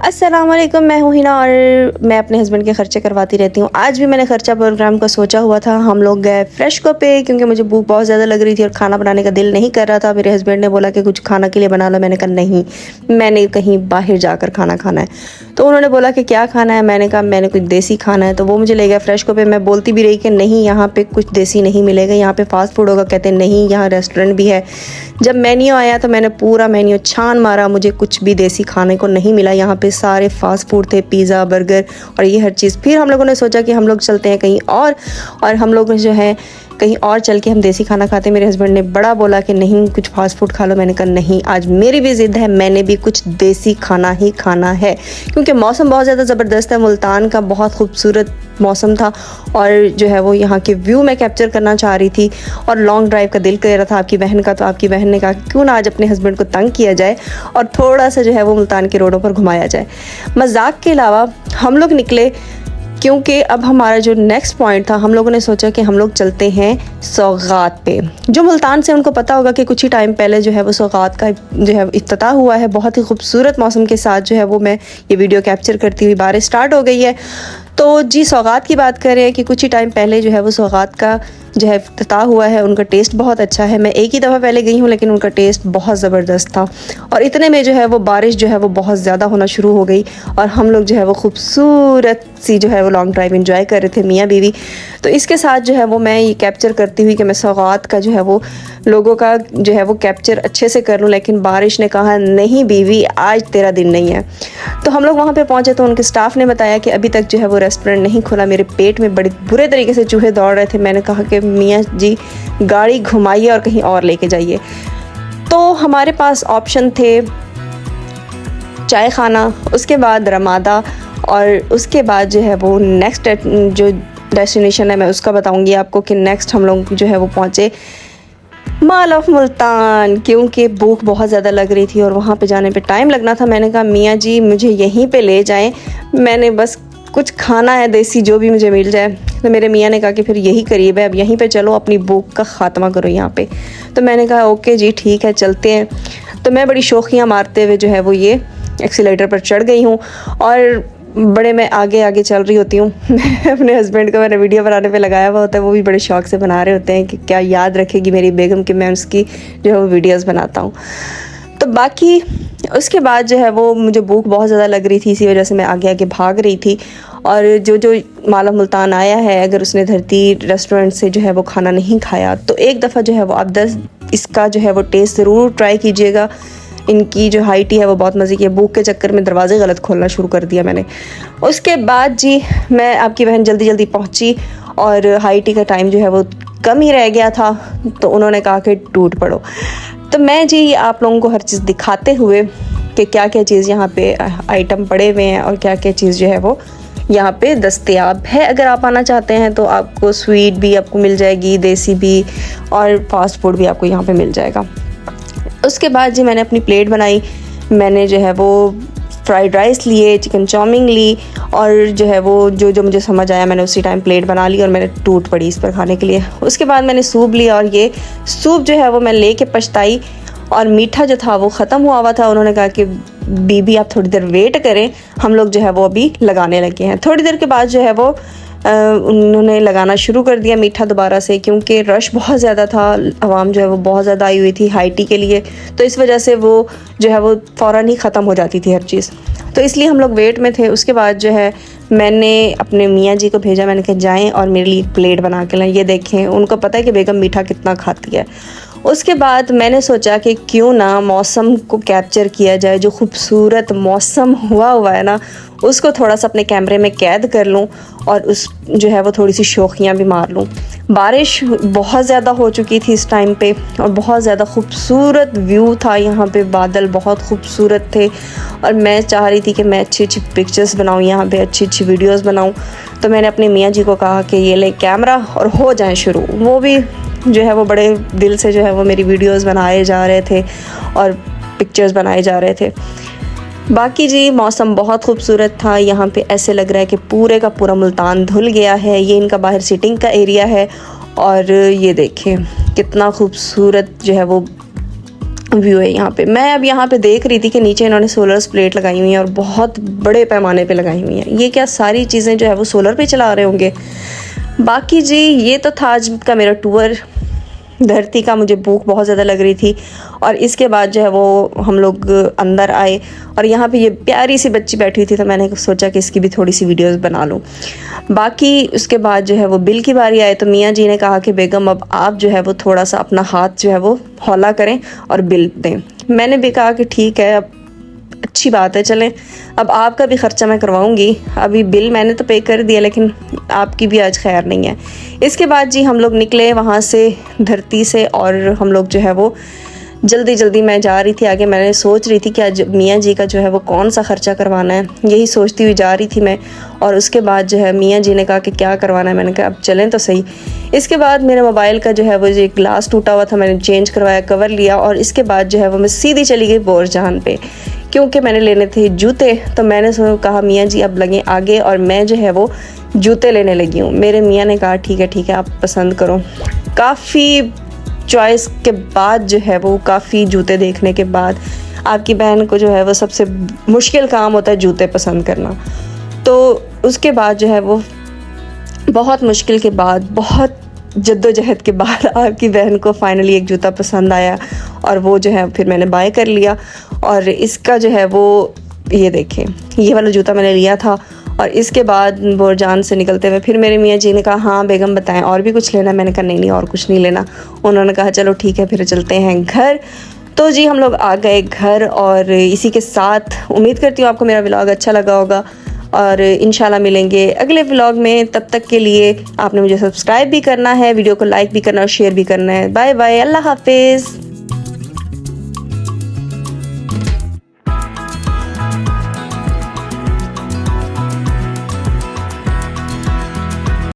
अस्सलाम वालेकुम, मैं हूँ हिना और मैं अपने हस्बैंड के खर्चे करवाती रहती हूँ। आज भी मैंने खर्चा प्रोग्राम का सोचा हुआ था। हम लोग गए फ्रेशको पे क्योंकि मुझे भूख बहुत ज़्यादा लग रही थी और खाना बनाने का दिल नहीं कर रहा था। मेरे हस्बैंड ने बोला कि कुछ खाना के लिए बना लो। मैंने कहा नहीं, मैंने कहीं बाहर जाकर खाना खाना है। तो उन्होंने बोला कि क्या खाना है, मैंने कहा मैंने कुछ देसी खाना है। तो वो मुझे ले गया फ्रेशको पे। मैं बोलती भी रही कि नहीं, यहाँ पे कुछ देसी नहीं मिलेगा, यहाँ पे फास्ट फूड होगा। कहते नहीं, यहाँ रेस्टोरेंट भी है। जब मेन्यू आया तो मैंने पूरा मेन्यू छान मारा, मुझे कुछ भी देसी खाने को नहीं मिला। यहाँ पे सारे फास्ट फूड थे, पिज़्ज़ा, बर्गर और ये हर चीज़। फिर हम लोगों ने सोचा कि हम लोग चलते हैं कहीं और हम लोग जो है कहीं और चल के हम देसी खाना खाते। मेरे हस्बैंड ने बड़ा बोला कि नहीं, कुछ फास्ट फूड खा लो। मैंने कहा नहीं, आज मेरी भी ज़िद है, मैंने भी कुछ देसी खाना ही खाना है। क्योंकि मौसम बहुत ज़्यादा ज़बरदस्त है, मुल्तान का बहुत खूबसूरत मौसम था और जो है वो यहाँ के व्यू मैं कैप्चर करना चाह रही थी और लॉन्ग ड्राइव का दिल कर रहा था आपकी बहन का। तो आपकी बहन ने कहा क्यों ना आज अपने हस्बैंड को तंग किया जाए और थोड़ा सा जो है वो मुल्तान के रोडों पर घुमाया जाए। मजाक के अलावा हम लोग निकले क्योंकि अब हमारा जो नेक्स्ट पॉइंट था, हम लोगों ने सोचा कि हम लोग चलते हैं सौगात पे। जो मुल्तान से उनको पता होगा कि कुछ ही टाइम पहले जो है वो सौगात का जो है इफ्तिताह हुआ है। बहुत ही खूबसूरत मौसम के साथ जो है वो मैं ये वीडियो कैप्चर करती हुई बारिश स्टार्ट हो गई है। तो जी, सौगात की बात करें कि कुछ ही टाइम पहले जो है वो सौगात का जो है इफ्तिताह हुआ है। उनका टेस्ट बहुत अच्छा है। मैं एक ही दफ़ा पहले गई हूँ लेकिन उनका टेस्ट बहुत ज़बरदस्त था। और इतने में जो है वो बारिश जो है वो बहुत ज़्यादा होना शुरू हो गई और हम लोग जो है वो खूबसूरत सी जो है वो लॉन्ग ड्राइव एंजॉय कर रहे थे मियाँ बीवी। तो इसके साथ जो है वो मैं ये कैप्चर करती हुई कि मैं सौगात का जो है वो लोगों का जो है वो कैप्चर अच्छे से कर लूँ। लेकिन बारिश ने कहा नहीं बीवी, आज तेरा दिन नहीं है। तो हम लोग वहाँ पे पहुँचे तो उनके स्टाफ ने बताया कि अभी तक जो है वो रेस्टोरेंट नहीं खुला। मेरे पेट में बड़े बुरे तरीके से चूहे दौड़ रहे थे। मैंने कहा कि मियाँ जी, गाड़ी घुमाइए और कहीं और लेके जाइए। तो हमारे पास ऑप्शन थे चाय खाना, उसके बाद रमादा और उसके बाद जो है वो नेक्स्ट जो डेस्टिनेशन है मैं उसका बताऊंगी आपको कि नेक्स्ट हम लोग जो है वो पहुँचे मॉल ऑफ मुल्तान। क्योंकि भूख बहुत ज़्यादा लग रही थी और वहाँ पे जाने पे टाइम लगना था। मैंने कहा मियाँ जी मुझे यहीं पे ले जाएं, मैंने बस कुछ खाना है देसी जो भी मुझे मिल जाए। तो मेरे मियाँ ने कहा कि फिर यही करीब है, अब यहीं पे चलो, अपनी भूख का ख़ात्मा करो यहाँ पे। तो मैंने कहा ओके जी ठीक है, चलते हैं। तो मैं बड़ी शौखियाँ मारते हुए जो है वो ये एक्सीलेटर पर चढ़ गई हूँ और बड़े मैं आगे आगे चल रही होती हूँ। अपने हस्बैंड को मैंने वीडियो बनाने पे लगाया हुआ होता है, वो भी बड़े शौक़ से बना रहे होते हैं कि क्या याद रखेगी मेरी बेगम कि मैं उसकी जो है वो वीडियोज़ बनाता हूँ। तो बाकी उसके बाद जो है वो मुझे भूख बहुत ज़्यादा लग रही थी, इसी वजह से मैं आगे आगे भाग रही थी। और जो मॉल ऑफ मुल्तान आया है, अगर उसने धरती रेस्टोरेंट से जो है वो खाना नहीं खाया तो एक दफ़ा जो है वो आप इसका जो है वो टेस्ट ज़रूर ट्राई कीजिएगा। इनकी जो हाई टी है वो बहुत मज़े की है। भूख के चक्कर में दरवाज़े गलत खोलना शुरू कर दिया मैंने। उसके बाद जी मैं आपकी बहन जल्दी जल्दी पहुंची और हाई टी का टाइम जो है वो कम ही रह गया था। तो उन्होंने कहा कि टूट पड़ो। तो मैं जी आप लोगों को हर चीज़ दिखाते हुए कि क्या क्या चीज़ यहाँ पे आइटम पड़े हुए हैं और क्या क्या चीज़ जो है वो यहाँ पे दस्तयाब है। अगर आप आना चाहते हैं तो आपको स्वीट भी आपको मिल जाएगी, देसी भी और फास्ट फूड भी आपको यहाँ पे मिल जाएगा। उसके बाद जी मैंने अपनी प्लेट बनाई। मैंने जो है वो फ्राइड राइस लिए, चिकन चाउमीन ली और जो है वो जो मुझे समझ आया मैंने उसी टाइम प्लेट बना ली और मैंने टूट पड़ी इस पर खाने के लिए। उसके बाद मैंने सूप लिया और ये सूप जो है वो मैं लेके पछताई और मीठा जो था वो ख़त्म हुआ था। उन्होंने कहा कि बीबी आप थोड़ी देर वेट करें, हम लोग जो है वो अभी लगाने लगे हैं। थोड़ी देर के बाद जो है वो उन्होंने लगाना शुरू कर दिया मीठा दोबारा से, क्योंकि रश बहुत ज़्यादा था, आवाम जो है वो बहुत ज़्यादा आई हुई थी हाई टी के लिए। तो इस वजह से वो जो है वो फ़ौरन ही ख़त्म हो जाती थी हर चीज़, तो इसलिए हम लोग वेट में थे। उसके बाद जो है मैंने अपने मियाँ जी को भेजा, मैंने कहा जाएं और मेरे लिए एक प्लेट बना के लाएं। ये देखें, उनको पता है कि बेगम मीठा कितना खाती है। उसके बाद मैंने सोचा कि क्यों ना मौसम को कैप्चर किया जाए, जो खूबसूरत मौसम हुआ है ना उसको थोड़ा सा अपने कैमरे में कैद कर लूं और उस जो है वो थोड़ी सी शौखियाँ भी मार लूं। बारिश बहुत ज़्यादा हो चुकी थी इस टाइम पे और बहुत ज़्यादा खूबसूरत व्यू था यहाँ पे, बादल बहुत खूबसूरत थे और मैं चाह रही थी कि मैं अच्छी अच्छी पिक्चर्स बनाऊँ यहाँ पे, अच्छी अच्छी वीडियोज़ बनाऊँ। तो मैंने अपने मियाँ जी को कहा कि ये ले कैमरा और हो जाए शुरू। वो भी जो है वो बड़े दिल से जो है वो मेरी वीडियोस बनाए जा रहे थे और पिक्चर्स बनाए जा रहे थे। बाकी जी मौसम बहुत खूबसूरत था। यहाँ पे ऐसे लग रहा है कि पूरे का पूरा मुल्तान धुल गया है। ये इनका बाहर सिटिंग का एरिया है और ये देखें कितना खूबसूरत जो है वो व्यू है यहाँ पे। मैं अब यहाँ पे देख रही थी कि नीचे इन्होंने सोलर प्लेट लगाई हुई है और बहुत बड़े पैमाने पे लगाई हुई हैं। ये क्या सारी चीज़ें जो है वो सोलर पे चला रहे होंगे। बाकी जी ये तो था आज का मेरा टूर धरती का। मुझे भूख बहुत ज़्यादा लग रही थी और इसके बाद जो है वो हम लोग अंदर आए और यहाँ पे ये प्यारी सी बच्ची बैठी हुई थी, तो मैंने सोचा कि इसकी भी थोड़ी सी वीडियोस बना लूँ। बाकी उसके बाद जो है वो बिल की बारी आए तो मियाँ जी ने कहा कि बेगम अब आप जो है वो थोड़ा सा अपना हाथ जो है वो हौला करें और बिल दें। मैंने भी कहा कि ठीक है, अब अच्छी बात है, चलें अब आपका भी ख़र्चा मैं करवाऊंगी। अभी बिल मैंने तो पे कर दिया लेकिन आपकी भी आज खैर नहीं है। इसके बाद जी हम लोग निकले वहाँ से धरती से और हम लोग जो है वो जल्दी जल्दी मैं जा रही थी आगे। मैंने सोच रही थी कि आज मियाँ जी का जो है वो कौन सा ख़र्चा करवाना है, यही सोचती हुई जा रही थी मैं। और उसके बाद जो है मियाँ जी ने कहा कि क्या करवाना है, मैंने कहा अब चलें तो सही। इसके बाद मेरे मोबाइल का जो है वो जो ग्लास टूटा हुआ था मैंने चेंज करवाया, कवर लिया और इसके बाद जो है वो मैं सीधी चली गई बोरजान पे क्योंकि मैंने लेने थे जूते। तो मैंने कहा मियाँ जी अब लगे आगे और मैं जो है वो जूते लेने लगी हूँ। मेरे मियाँ ने कहा ठीक है आप पसंद करो। काफ़ी चॉइस के बाद जो है वो काफ़ी जूते देखने के बाद आपकी बहन को जो है वो सबसे मुश्किल काम होता है जूते पसंद करना। तो उसके बाद जो है वो बहुत मुश्किल के बाद, बहुत जद्दोजहद के बाद आपकी बहन को फाइनली एक जूता पसंद आया और वो जो है फिर मैंने बाय कर लिया। और इसका जो है वो ये देखें, ये वाला जूता मैंने लिया था। और इसके बाद बोरजान से निकलते हुए फिर मेरे मियाँ जी ने कहा हाँ बेगम बताएं और भी कुछ लेना। मैंने कहा नहीं और कुछ नहीं लेना। उन्होंने कहा चलो ठीक है फिर चलते हैं घर। तो जी हम लोग आ गए घर और इसी के साथ उम्मीद करती हूँ आपको मेरा व्लॉग अच्छा लगा होगा और इंशाल्लाह मिलेंगे अगले व्लॉग में। तब तक के लिए आपने मुझे सब्सक्राइब भी करना है, वीडियो को लाइक भी करना और शेयर भी करना है। बाय बाय, अल्लाह हाफिज़।